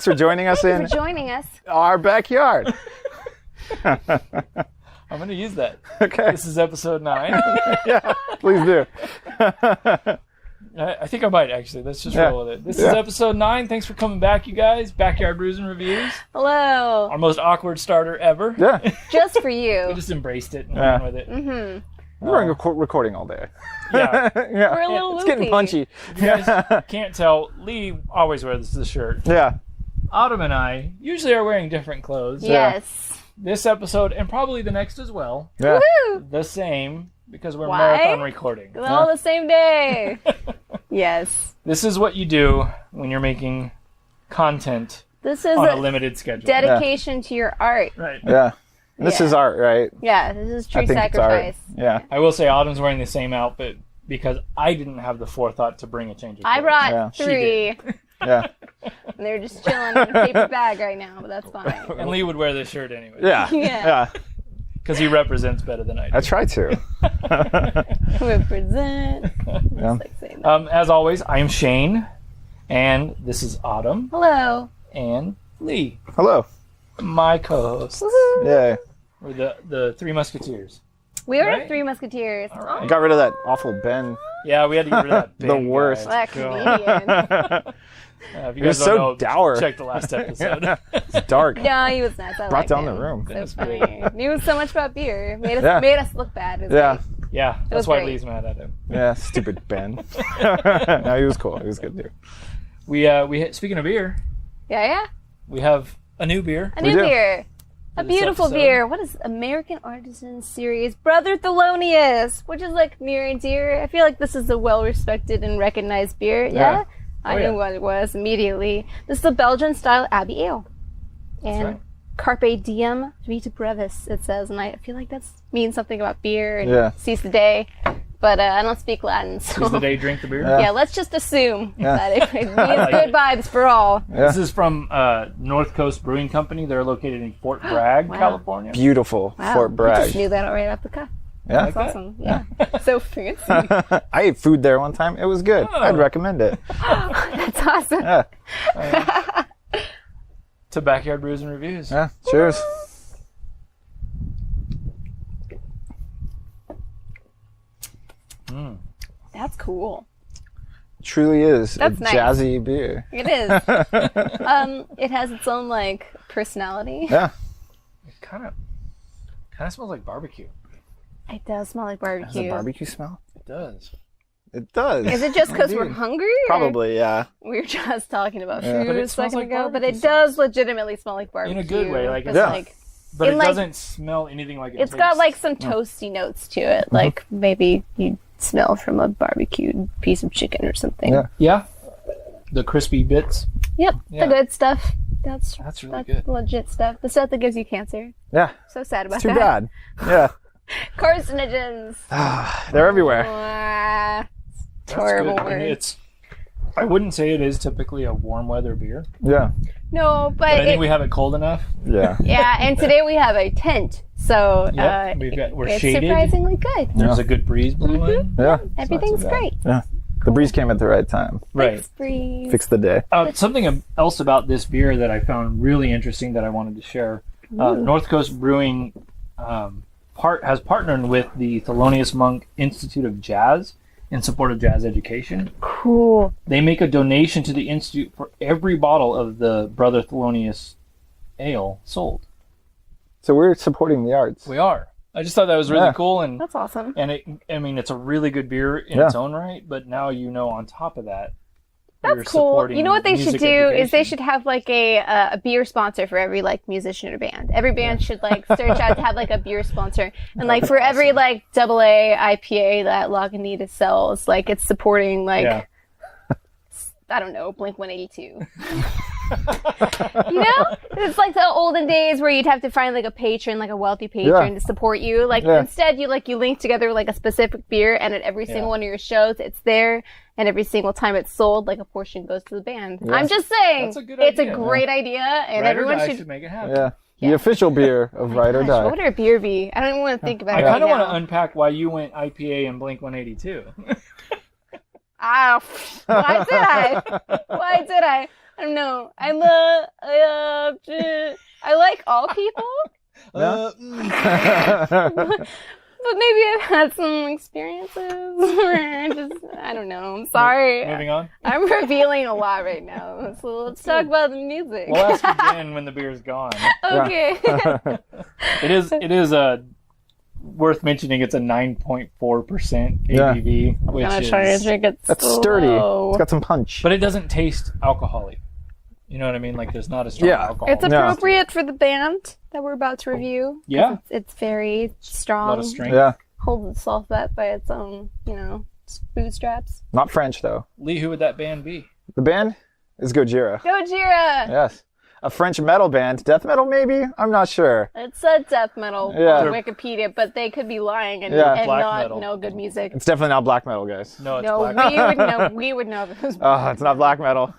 for joining us Thank you for joining us. our backyard. I'm going to use that. Okay. This is episode 9. Yeah, please do. I think I might, actually. Let's just roll with it. This is episode 9. Thanks for coming back, you guys. Backyard Brews and Reviews. Hello. Our most awkward starter ever. Yeah. Just for you. We just embraced it and ran with it. Mm-hmm. We're recording all day. Yeah. Yeah. We're a little It's loopy. getting punchy. If you guys can't tell, Lee always wears the shirt. Yeah. Autumn and I usually are wearing different clothes. Yes. This episode, and probably the next as well, Yeah. Woo! the same, because we're Why? marathon recording. All the same day. Yes. This is what you do when you're making content This is on a a limited schedule. dedication to your art. Right. Yeah. This is art, right? Yeah, this is true I think it's art. sacrifice. Yeah. I will say Autumn's wearing the same outfit because I didn't have the forethought to bring a change of I clothes. brought Yeah. She 3. Yeah. And they're just chilling in a paper bag right now, but that's fine. And Lee would wear this shirt anyway. Yeah. Yeah. Yeah. Because he represents better than I do. I try to. Represent. Yeah. Like saying that. As always, I'm Shane, and this is Autumn Hello. and Lee, Hello. my co-hosts. Woohoo. Yay. We're the Three Musketeers. We are Right? the 3 Musketeers. All right. I got rid of that awful Ben. Yeah, we had to get rid of that. The big worst. guy. That comedian. If you He was guys don't so know, dour. check the last episode. It's dark. No, he was nuts. I Brought liked down him. the room. So That's funny. great. He knew so much about beer. Made us, Yeah. made us look bad. It was Yeah. great. Yeah, was that's why great. Lee's mad at him. Yeah. Stupid Ben. No, he was cool. He was good too. We speaking of beer, Yeah. we have a new beer. A We new do. beer. A For this beautiful episode. beer. What is American Artisan Series Brother Thelonious, which is like near and dear. I feel like this is a well-respected and recognized beer. Yeah. I yeah. knew what it was immediately. This is the Belgian Style Abby Ale. And right. Carpe Diem Vita Brevis, it says. And I feel like that means something about beer and Yeah. seize the day. But I don't speak Latin, so... Is the day drink the beer? Yeah, let's just assume Yeah. that it means like good it. vibes for all. Yeah. This is from North Coast Brewing Company. They're located in Fort Bragg, Wow. California. Beautiful. Wow, Fort I Bragg. just knew that right off the cuff. Yeah. That's awesome. Yeah. So fancy. I ate food there one time. It was good. Oh. I'd recommend it. That's awesome. Yeah. To Backyard Brews and Reviews. Yeah. Cheers. That's cool. Truly is That's a nice. jazzy beer. It is. It has its own like personality. Yeah. It kind of smells like barbecue. It does smell like Has a barbecue. barbecue smell? It does. It does. Is it just because we're Indeed. hungry? or- Probably, yeah. We were just talking about Yeah. food But it a smells second like ago, but barbecue it does legitimately smell like In barbecue. a good way, like, It's Yeah. like But In, it like- doesn't smell anything like it it's got tastes. like some toasty notes to it, like maybe you smell from a barbecued piece of chicken or something. Yeah. Yeah. The crispy bits. Yep, Yeah. the good stuff. That's really good. legit stuff. The stuff that gives you cancer. Yeah. So sad about Too that. bad. Yeah. Carcinogens. They're everywhere. Ah, That's horrible good. And word. I wouldn't say it is typically a warm weather beer, Yeah. No, but I but think we have it cold enough. Yeah. yeah, and today we have a tent, so Yep, we're it's shaded. surprisingly good. There's a good breeze blowing. Yeah. Everything's bad. great. Yeah. The breeze came at the right time. Right. Thanks, breeze. Fixed the day. Something else about this beer that I found really interesting that I wanted to share. North Coast Brewing has partnered with the Thelonious Monk Institute of Jazz in support of jazz education. Cool. They make a donation to the institute for every bottle of the Brother Thelonious ale sold. So we're supporting the arts. We are. I just thought that was really Yeah. cool, and That's awesome. it's a really good beer in Yeah. its own right. But now on top of that, you're That's cool. supporting You know what they should music do is they education. should have like a beer sponsor for every like musician or band. Every band should like search out to have like a beer sponsor, and like for every like AA IPA that Lagunitas sells, like it's supporting like Yeah. I don't know, Blink 182. You know, it's like the olden days where you'd have to find like a patron, like a wealthy patron, to support you. Like instead, you link together like a specific beer, and at every single one of your shows, it's there. And every single time it's sold, like a portion goes to the band. Yeah. I'm just saying, That's a good it's idea. a great idea, and Ride or everyone Die should. make it happen. Yeah. The official beer of Ride or Gosh, Die. what would our beer be? I don't even want to think about I it right kind of want now. to unpack why you went IPA and Blink 182. Why did I? Why did I? I don't know. I like all people. No? But maybe I've had some experiences where I don't know. I'm sorry. Moving on. I'm revealing a lot right now. So let's talk about the music. We'll ask again when the beer's gone. Okay. It is worth mentioning. It's a 9.4% ABV, I'm which gonna try to is, drink it That's slow. sturdy. It's got some punch. but it doesn't taste alcoholic. You know what I mean? Like there's not a strong alcohol. It's appropriate for the band that we're about to review. Yeah. It's very strong. A lot of strength. Yeah. Holds itself up by its own, bootstraps. Not French, though. Lee, who would that band be? The band is Gojira. Gojira! Yes. A French metal band. Death metal, maybe? I'm not sure. It said death metal Yeah. on Wikipedia, but they could be lying and Yeah. Black not metal. know good music. It's definitely not black metal, guys. No, it's No, black. we would know if it was Oh, it's not black metal.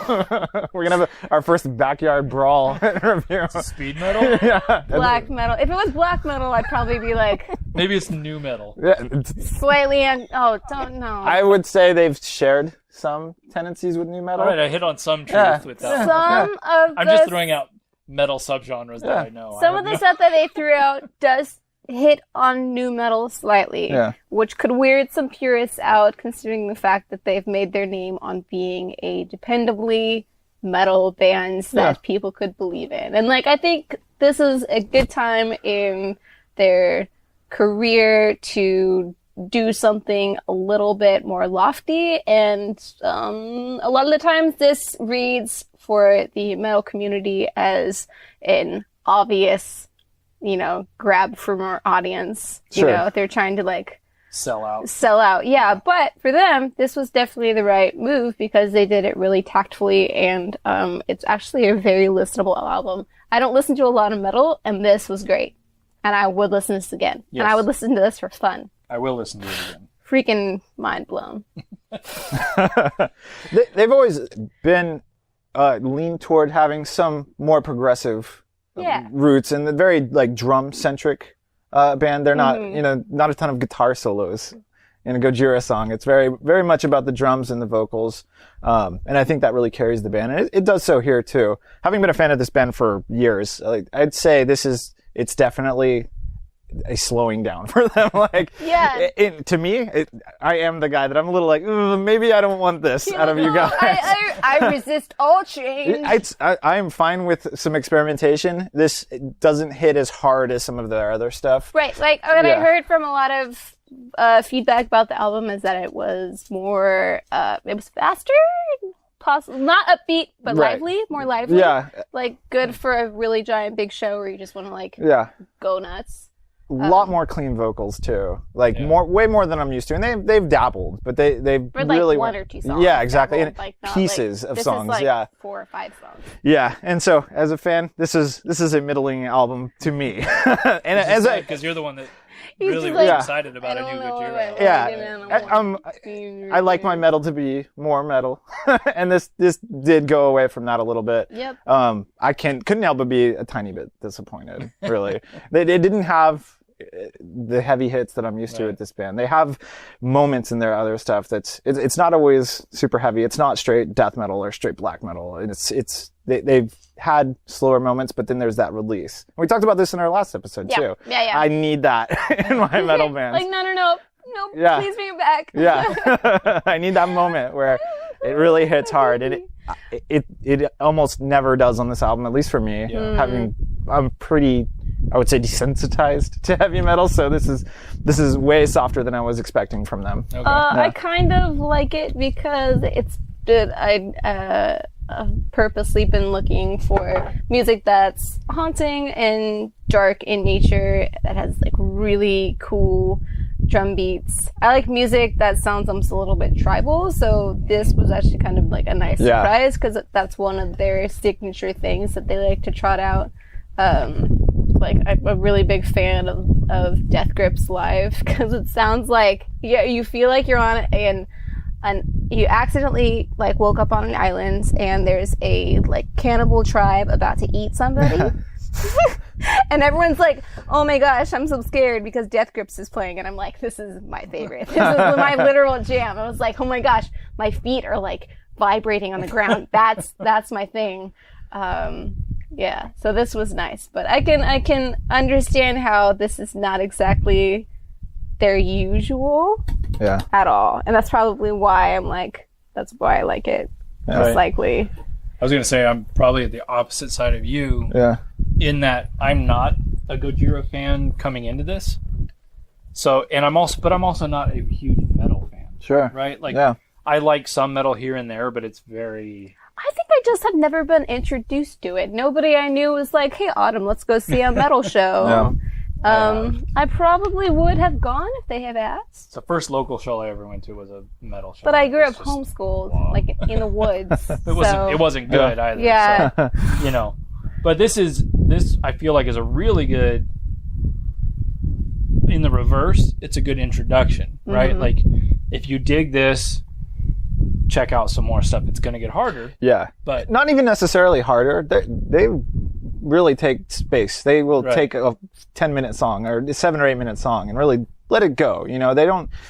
We're going to have our first backyard brawl review. Speed metal? Yeah. black metal. If it was black metal, I'd probably be like Maybe it's new metal. Yeah, it's- slightly. Don't know. I would say they've shared some tendencies with new metal. All right, I hit on some truth Yeah. with that. Some of I'm the just throwing out metal subgenres that I know. some of the stuff that they threw out does hit on new metal slightly, Yeah. which could weird some purists out, considering the fact that they've made their name on being a dependably metal bands that people could believe in. And I think this is a good time in their career to do something a little bit more lofty, and a lot of the times this reads for the metal community as an obvious, grab for more audience. Sure. They're trying to sell out. sell out. Yeah, but for them, this was definitely the right move because they did it really tactfully, and it's actually a very listenable album. I don't listen to a lot of metal, and this was great. And I would listen to this again. Yes. And I would listen to this for fun. I will listen to it again. Freaking mind blown. They've always been leaned toward having some more progressive roots, and the very drum centric band. They're not not a ton of guitar solos in a Gojira song. It's very very much about the drums and the vocals, and I think that really carries the band, and it does so here too. Having been a fan of this band for years, I'd say it's definitely a slowing down for them. To me, I am the guy that I'm a little maybe I don't want this out of you guys. I resist all change. I am fine with some experimentation. This doesn't hit as hard as some of their other stuff. Right. What I heard from a lot of feedback about the album is that it was more, it was faster, possible, not upbeat, but lively, more lively. Yeah. Good for a really giant big show where you just want to go nuts. A lot more clean vocals too, way more than I'm used to, and they've dabbled, but they've really one or two songs. Yeah, exactly, and not pieces of songs. This is 4 or 5 songs. Yeah, and so as a fan, this is a middling album to me, and because you're the one that He's really just was excited about a new Gojira album. I like my metal to be more metal, and this did go away from that a little bit. Yep. I couldn't help but be a tiny bit disappointed. Really, they didn't have the heavy hits that I'm used to with this band. They have moments in their other stuff it's not always super heavy. It's not straight death metal or straight black metal. And they've had slower moments, but then there's that release. We talked about this in our last episode too. Yeah. I need that in my metal bands. No, please bring it back. Yeah. I need that moment where it really hits hard, and it almost never does on this album, at least for me. I'm pretty, I would say, desensitized to heavy metal, so this is way softer than I was expecting from them. Okay. I kind of like it because I've purposely been looking for music that's haunting and dark in nature, that has really cool drum beats. I like music that sounds almost a little bit tribal, so this was actually kind of a nice surprise, because that's one of their signature things that they like to trot out. I'm a really big fan of Death Grips live, because it sounds you feel like you're on and you accidentally woke up on an island and there's a cannibal tribe about to eat somebody. And everyone's like, oh my gosh, I'm so scared because Death Grips is playing, and I'm like, this is my favorite. This is my literal jam. I was like, oh my gosh, my feet are vibrating on the ground. That's my thing. Yeah, so this was nice, but I can understand how this is not exactly their usual at all, and that's probably why that's why I like it most likely. I was gonna say I'm probably at the opposite side of you. Yeah. In that I'm not a Gojira fan coming into this. So, and I'm also not a huge metal fan. Sure. Right? Like, I like some metal here and there, but it's very... I think I just have never been introduced to it. Nobody I knew was like, hey, Autumn, let's go see a metal show. I probably would have gone if they had asked. The first local show I ever went to was a metal show. But I grew up homeschooled, like in the woods. It wasn't good either. Yeah. So, you know. But this I feel like is a really good... In the reverse, it's a good introduction, right? Mm-hmm. Like, if you dig this, check out some more stuff. It's going to get harder. Yeah. But not even necessarily harder. They really take space. They will take a 10-minute song or a 7 or 8 minute song and really let it go. You know,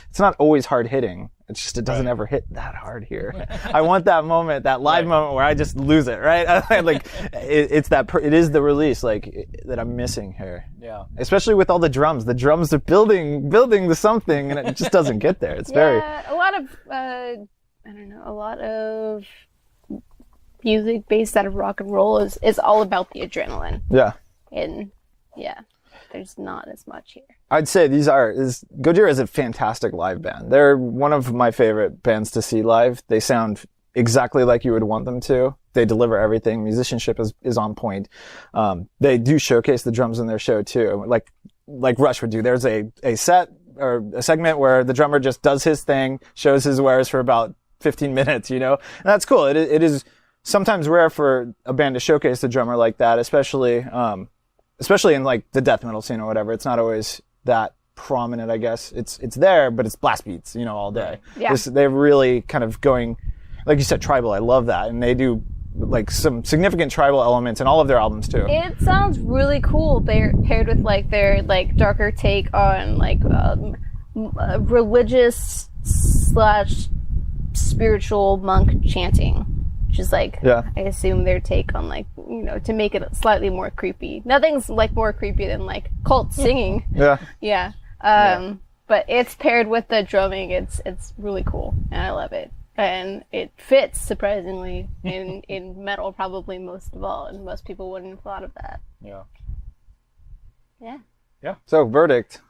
it's not always hard hitting. It's just, it doesn't ever hit that hard here. I want that moment, that live moment where I just lose it, right? Like, it is the release, like, that I'm missing here. Yeah. Especially with all the drums. The drums are building the something, and it just doesn't get there. It's very... a lot of, a lot of music based out of rock and roll is all about the adrenaline. Yeah. And, there's not as much here. I'd say Gojira is a fantastic live band. They're one of my favorite bands to see live. They sound exactly like you would want them to. They deliver everything. Musicianship is on point. They do showcase the drums in their show too, like Rush would do. There's a set or a segment where the drummer just does his thing, shows his wares for about 15 minutes, you know? And that's cool. It is sometimes rare for a band to showcase the drummer like that, especially in like the death metal scene or whatever. It's not always that prominent, I guess. It's there, but it's blast beats, you know, all day. Yeah. They're really kind of going, like you said, tribal. I love that. And they do like some significant tribal elements in all of their albums too. It sounds really cool. They're paired with like their like darker take on like religious / spiritual monk chanting. Which is like, I assume their take on like, you know, to make it slightly more creepy. Nothing's like more creepy than like cult singing. Yeah. But it's paired with the drumming. It's really cool, and I love it. And it fits surprisingly in metal, probably most of all, and most people wouldn't have thought of that. Yeah. So verdict.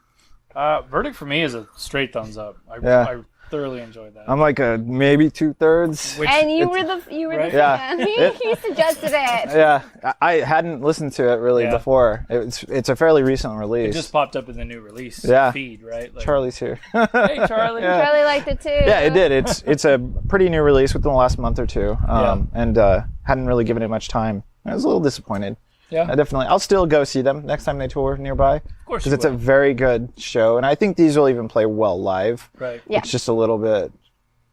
Verdict for me is a straight thumbs up. I thoroughly enjoyed that. I'm like a maybe 2/3. And you were the fan. He suggested it. Yeah, I hadn't listened to it really before. It's a fairly recent release. It just popped up in the new release feed, right? Like, Charlie's here. Hey, Charlie. Charlie liked it too. Yeah, it did. It's a pretty new release within the last month or two, and hadn't really given it much time. I was a little disappointed. Yeah, I'll still go see them next time they tour nearby. Of course, because it's a very good show, and I think these will even play well live. Right. Yeah. It's just a little bit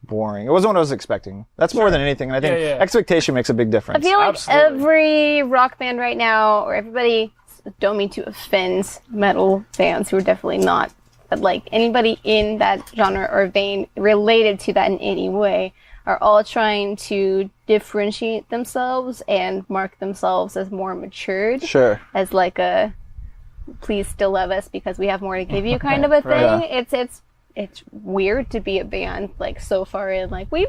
boring. It wasn't what I was expecting. That's more than anything. And I think expectation makes a big difference. I feel like every rock band right now, or everybody, don't mean to offend metal fans who are definitely not, but like anybody in that genre or vein related to that in any way, are all trying to differentiate themselves and mark themselves as more matured. Sure. As like a, please still love us because we have more to give you kind of a thing. Yeah. It's weird to be a band like so far in. Like, we've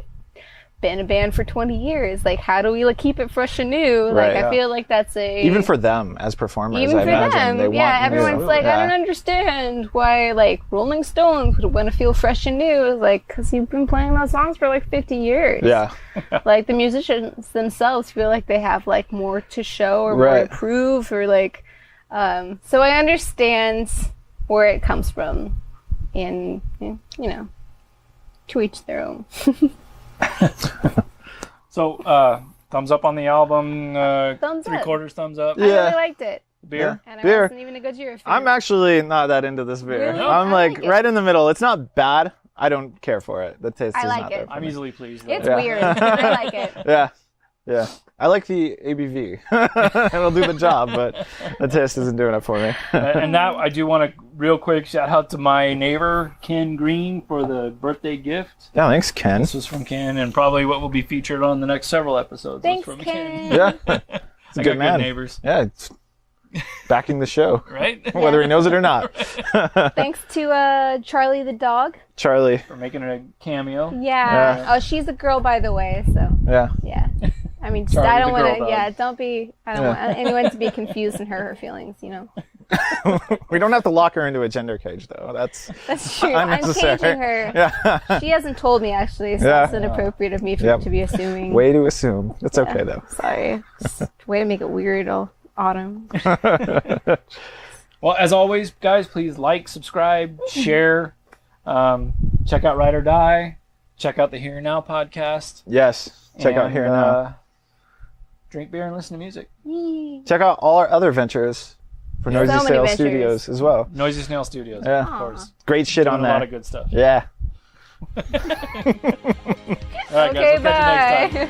been a band for 20 years. Like, how do we like keep it fresh and new? Like, I feel like that's even for them as performers. Even I for imagine them, they want everyone's like, I don't understand why like Rolling Stones would want to feel fresh and new. Like, because you've been playing those songs for like 50 years. Yeah. Like, the musicians themselves feel like they have like more to show or more to prove, or like, so I understand where it comes from, and you know, to each their own. So, thumbs up on the album. Thumbs up. 3/4 thumbs up. I really liked it. Beer. And I Beer. wasn't even a Gojira fan. I'm actually not that into this beer. Really? I'm I like like it. right in the middle. It's not bad. I don't care for it. The taste I is like not it. there for I'm me. easily pleased. It's Yeah. weird. I like it. Yeah. I like the ABV. It'll do the job, but the taste isn't doing it for me. And that I do want to real quick shout out to my neighbor Ken Green for the birthday gift. Yeah, thanks, Ken. This was from Ken, and probably what will be featured on the next several episodes. Thanks, was from Ken. Yeah, it's a I good got man. good neighbors, Yeah, it's backing the show, right? whether he knows it or not. Thanks to Charlie the dog. Charlie. For making a cameo. Yeah. Yeah. Oh, she's a girl, by the way. So Yeah. yeah. I mean, Charlie I don't the girl want to. dog. Yeah, don't be. I don't want anyone to be confused and hurt her feelings. You know. We don't have to lock her into a gender cage, though. That's True. I'm unnecessary. caging her. Yeah. She hasn't told me actually, so Yeah. it's inappropriate of me Yep. to be assuming. Way to assume. It's okay, though. Sorry. Just way to make it weird all autumn. Well, as always, guys, please like, subscribe, share, check out Ride or Die, check out the Here and Now podcast. Yes. Check out Here and Now. Drink beer and listen to music. Check out all our other ventures for Noisy so many Snail ventures. Studios as well. Noisy Snail Studios, Yeah. of course. Great shit Doing on a lot there. of good stuff. Yeah. All right, Okay, guys, we'll catch you next bye. time.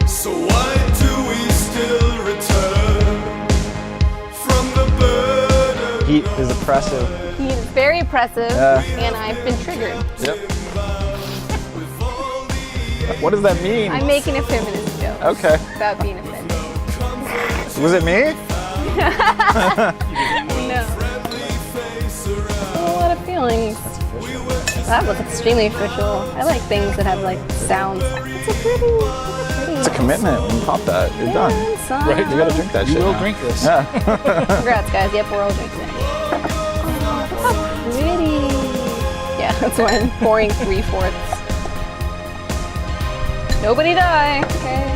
So why do we still return from the burden? Heat is oppressive. He's very oppressive, Yeah. and I've been triggered. Yep. What does that mean? I'm making a feminist joke Okay. about being offended. Was it me? No. A lot of feelings. That was extremely official. I like things that have like sounds. It's a commitment when you pop that. You're done. Right, You gotta drink that You shit. will now. drink this. Yeah. Congrats, guys. Yep, we're all drinking it. Oh, look how pretty. Yeah, that's why I'm pouring 3/4. Nobody die. Okay.